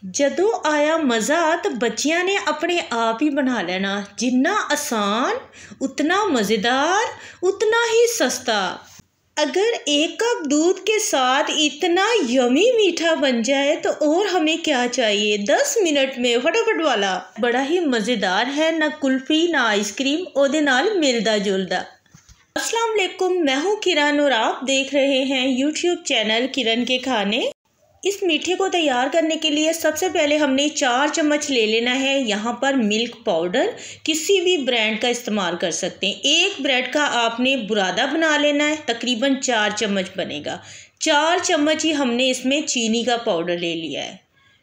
ਜਦੋਂ ਆਇਆ ਮਜ਼ਾ ਤਾਂ ਬੱਚਿਆਂ ने अपने आप ही बना लेना। जितना आसान उतना मज़ेदार उतना ही सस्ता। अगर एक कप दूध के साथ इतना यमी मीठा बन जाए तो और हमें क्या चाहिए। 10 मिनट में फटाफट वाला। बड़ा ही मज़ेदार है, ना कुल्फ़ी ना आइसक्रीम ओदे नाल मिलदा जुलदा। अस्सलाम वालेकुम, मैं हूँ किरण और आप देख रहे हैं यूट्यूब चैनल किरण के खाने। इस मीठे को तैयार करने के लिए सबसे पहले हमने 4 चम्मच ले लेना है। यहाँ पर मिल्क पाउडर किसी भी ब्रांड का इस्तेमाल कर सकते हैं। एक ब्रेड का आपने बुरादा बना लेना है, तकरीबन 4 चम्मच बनेगा। 4 चम्मच ही हमने इसमें चीनी का पाउडर ले लिया है।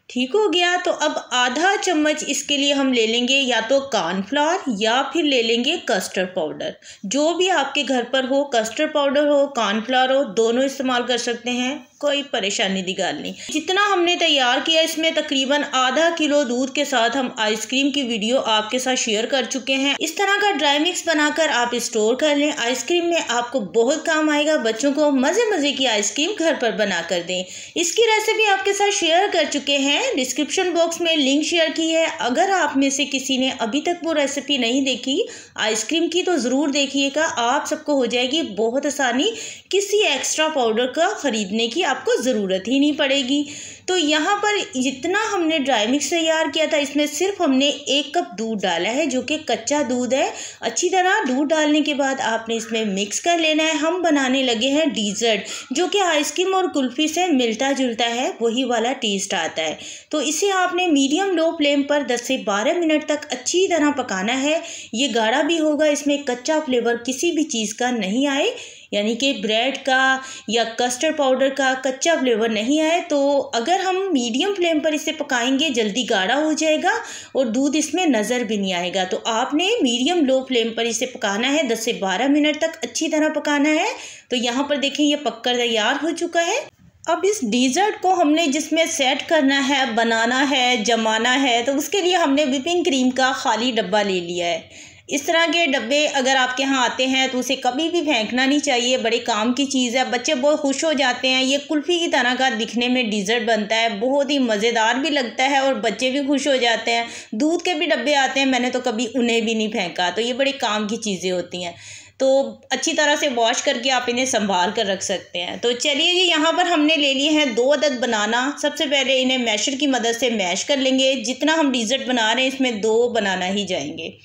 ठीक हो गया। तो अब आधा चम्मच इसके लिए हम ले लेंगे या तो कॉर्नफ्लावर या फिर ले लेंगे कस्टर्ड पाउडर। जो भी आपके घर पर हो, कस्टर्ड पाउडर हो कॉर्नफ्लावर हो, दोनों इस्तेमाल कर सकते हैं, कोई परेशानी की गल नहीं। जितना हमने तैयार किया इसमें तकरीबन आधा किलो दूध के साथ हम आइसक्रीम की वीडियो आपके साथ शेयर कर चुके हैं। इस तरह का ड्राई मिक्स बनाकर आप स्टोर कर लें। आइसक्रीम में आपको बहुत काम आएगा। बच्चों को मज़े मज़े की आइसक्रीम घर पर बना कर दें। इसकी रेसिपी आपके साथ शेयर कर चुके हैं, डिस्क्रिप्शन बॉक्स में लिंक शेयर की है। अगर आप में से किसी ने अभी तक वो रेसिपी नहीं देखी आइसक्रीम की तो ज़रूर देखिएगा। आप सबको हो जाएगी बहुत आसानी, किसी एक्स्ट्रा पाउडर का ख़रीदने की आपको ज़रूरत ही नहीं पड़ेगी। तो यहाँ पर जितना हमने ड्राई मिक्स तैयार किया था इसमें सिर्फ हमने 1 कप दूध डाला है, जो कि कच्चा दूध है। अच्छी तरह दूध डालने के बाद आपने इसमें मिक्स कर लेना है। हम बनाने लगे हैं डिज़र्ट, जो कि आइसक्रीम और कुल्फ़ी से मिलता जुलता है, वही वाला टेस्ट आता है। तो इसे आपने मीडियम लो फ्लेम पर 10 से 12 मिनट तक अच्छी तरह पकाना है। ये गाढ़ा भी होगा, इसमें कच्चा फ्लेवर किसी भी चीज़ का नहीं आए, यानी कि ब्रेड का या कस्टर्ड पाउडर का कच्चा फ्लेवर नहीं आए। तो अगर हम मीडियम फ्लेम पर इसे पकाएंगे जल्दी गाढ़ा हो जाएगा और दूध इसमें नज़र भी नहीं आएगा। तो आपने मीडियम लो फ्लेम पर इसे पकाना है, 10 से 12 मिनट तक अच्छी तरह पकाना है। तो यहाँ पर देखें ये पककर तैयार हो चुका है। अब इस डिज़र्ट को हमने जिसमें सेट करना है, बनाना है, जमाना है, तो उसके लिए हमने व्हिपिंग क्रीम का खाली डब्बा ले लिया है। इस तरह के डब्बे अगर आपके यहाँ आते हैं तो उसे कभी भी फेंकना नहीं चाहिए, बड़े काम की चीज़ है। बच्चे बहुत खुश हो जाते हैं। ये कुल्फ़ी की तरह का दिखने में डिज़र्ट बनता है, बहुत ही मज़ेदार भी लगता है और बच्चे भी खुश हो जाते हैं। दूध के भी डब्बे आते हैं, मैंने तो कभी उन्हें भी नहीं फेंका। तो ये बड़े काम की चीज़ें होती हैं। तो अच्छी तरह से वॉश करके आप इन्हें संभाल कर रख सकते हैं। तो चलिए जी, यहाँ पर हमने ले लिए हैं 2 अदद बनाना। सबसे पहले इन्हें मैशर की मदद से मैश कर लेंगे। जितना हम डिज़र्ट बना रहे हैं इसमें 2 बनाना ही जाएंगे।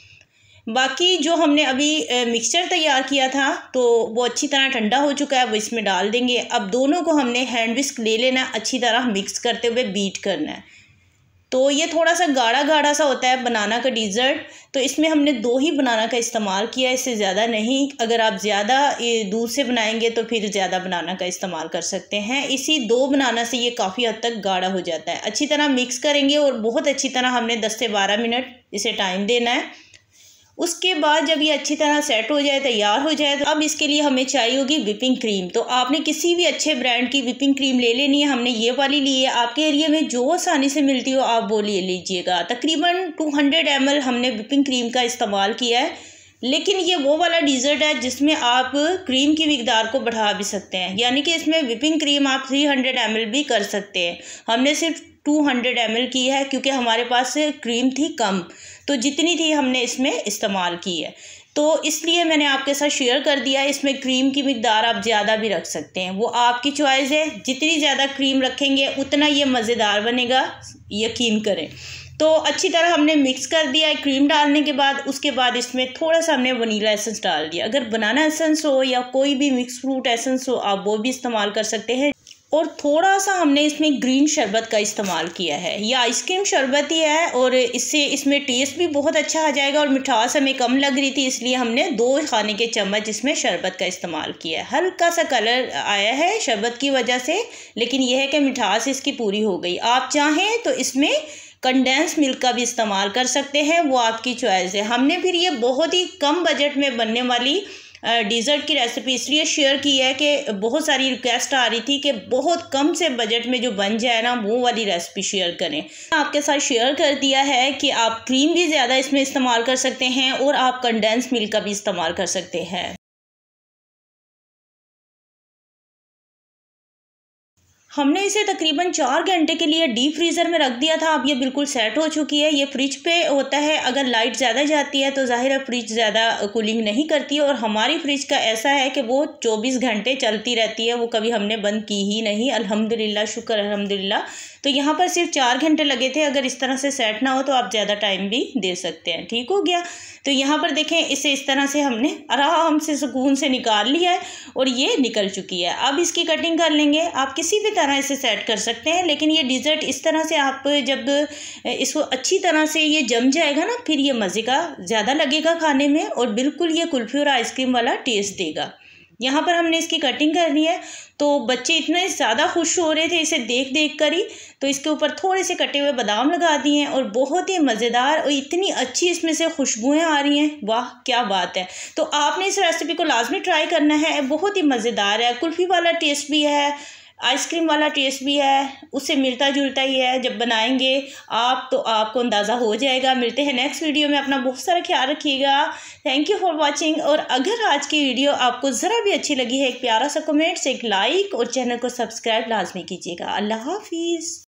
बाकी जो हमने अभी मिक्सचर तैयार किया था तो वो अच्छी तरह ठंडा हो चुका है, वो इसमें डाल देंगे। अब दोनों को हमने हैंड विस्क ले लेना है, अच्छी तरह मिक्स करते हुए बीट करना है। तो ये थोड़ा सा गाढ़ा गाढ़ा सा होता है बनाना का डिज़र्ट, तो इसमें हमने 2 ही बनाना का इस्तेमाल किया, इससे ज़्यादा नहीं। अगर आप ज़्यादा दूध से बनाएंगे तो फिर ज़्यादा बनाना का इस्तेमाल कर सकते हैं। इसी 2 बनाना से ये काफ़ी हद तक गाढ़ा हो जाता है। अच्छी तरह मिक्स करेंगे और बहुत अच्छी तरह हमने 10 से 12 मिनट इसे टाइम देना है। उसके बाद जब ये अच्छी तरह सेट हो जाए, तैयार हो जाए, तो अब इसके लिए हमें चाहिए होगी व्हिपिंग क्रीम। तो आपने किसी भी अच्छे ब्रांड की व्हिपिंग क्रीम ले लेनी है। हमने ये वाली ली है। आपके एरिया में जो आसानी से मिलती हो आप वो ले लीजिएगा। तकरीबन 200 ml हमने व्हिपिंग क्रीम का इस्तेमाल किया है। लेकिन ये वो वाला डिज़र्ट है जिसमें आप क्रीम की मिकदार को बढ़ा भी सकते हैं, यानी कि इसमें व्हिपिंग क्रीम आप 300 ml भी कर सकते हैं। हमने सिर्फ 200 ml की है क्योंकि हमारे पास क्रीम थी कम, तो जितनी थी हमने इसमें इस्तेमाल की है। तो इसलिए मैंने आपके साथ शेयर कर दिया है। इसमें क्रीम की मिकदार आप ज़्यादा भी रख सकते हैं, वो आपकी चॉइस है। जितनी ज़्यादा क्रीम रखेंगे उतना ये मज़ेदार बनेगा, यकीन करें। तो अच्छी तरह हमने मिक्स कर दिया है क्रीम डालने के बाद। उसके बाद इसमें थोड़ा सा हमने वनीला एसेंस डाल दिया। अगर बनाना एसेंस हो या कोई भी मिक्स फ्रूट एसेंस हो आप वो भी इस्तेमाल कर सकते हैं। और थोड़ा सा हमने इसमें ग्रीन शरबत का इस्तेमाल किया है। यह आइसक्रीम शरबत ही है और इससे इसमें टेस्ट भी बहुत अच्छा आ जाएगा। और मिठास हमें कम लग रही थी इसलिए हमने 2 खाने के चम्मच इसमें शरबत का इस्तेमाल किया है। हल्का सा कलर आया है शरबत की वजह से, लेकिन यह है कि मिठास इसकी पूरी हो गई। आप चाहें तो इसमें कंडेंस मिल्क का भी इस्तेमाल कर सकते हैं, वो आपकी चॉइस है। हमने फिर ये बहुत ही कम बजट में बनने वाली डिज़र्ट की रेसिपी इसलिए शेयर की है कि बहुत सारी रिक्वेस्ट आ रही थी कि बहुत कम से बजट में जो बन जाए ना वो वाली रेसिपी शेयर करें। आपके साथ शेयर कर दिया है कि आप क्रीम भी ज़्यादा इसमें इस्तेमाल कर सकते हैं और आप कंडेंस मिल्क का भी इस्तेमाल कर सकते हैं। हमने इसे तकरीबन 4 घंटे के लिए डीप फ्रीज़र में रख दिया था। अब ये बिल्कुल सेट हो चुकी है। ये फ्रिज पे होता है, अगर लाइट ज़्यादा जाती है तो ज़ाहिर है फ्रिज ज़्यादा कूलिंग नहीं करती है, और हमारी फ्रिज का ऐसा है कि वो 24 घंटे चलती रहती है, वो कभी हमने बंद की ही नहीं। अल्हम्दुलिल्लाह, शुक्र अल्हम्दुलिल्लाह। तो यहाँ पर सिर्फ 4 घंटे लगे थे। अगर इस तरह से सेट ना हो तो आप ज़्यादा टाइम भी दे सकते हैं। ठीक हो गया। तो यहाँ पर देखें, इसे इस तरह से हमने आराम से सुकून से निकाल लिया है और ये निकल चुकी है। अब इसकी कटिंग कर लेंगे। आप किसी भी तरह इसे सेट कर सकते हैं, लेकिन ये डिज़र्ट इस तरह से आप जब इसको अच्छी तरह से ये जम जाएगा ना, फिर ये मज़े का ज़्यादा लगेगा खाने में, और बिल्कुल ये कुल्फ़ी और आइसक्रीम वाला टेस्ट देगा। यहाँ पर हमने इसकी कटिंग करनी है। तो बच्चे इतने ज़्यादा खुश हो रहे थे इसे देख देख कर ही, तो इसके ऊपर थोड़े से कटे हुए बादाम लगा दिए हैं, और बहुत ही मज़ेदार और इतनी अच्छी इसमें से खुशबुएँ आ रही हैं। वाह क्या बात है। तो आपने इस रेसिपी को लाजमी ट्राई करना है। बहुत ही मज़ेदार है, कुल्फ़ी वाला टेस्ट भी है, आइसक्रीम वाला टेस्ट भी है, उससे मिलता जुलता ही है। जब बनाएंगे आप तो आपको अंदाज़ा हो जाएगा। मिलते हैं नेक्स्ट वीडियो में। अपना बहुत सारा ख्याल रखिएगा। Thank you for watching. और अगर आज की वीडियो आपको ज़रा भी अच्छी लगी है, एक प्यारा सा कमेंट से, एक लाइक, और चैनल को सब्सक्राइब लाजमी कीजिएगा। अल्लाह हाफिज़।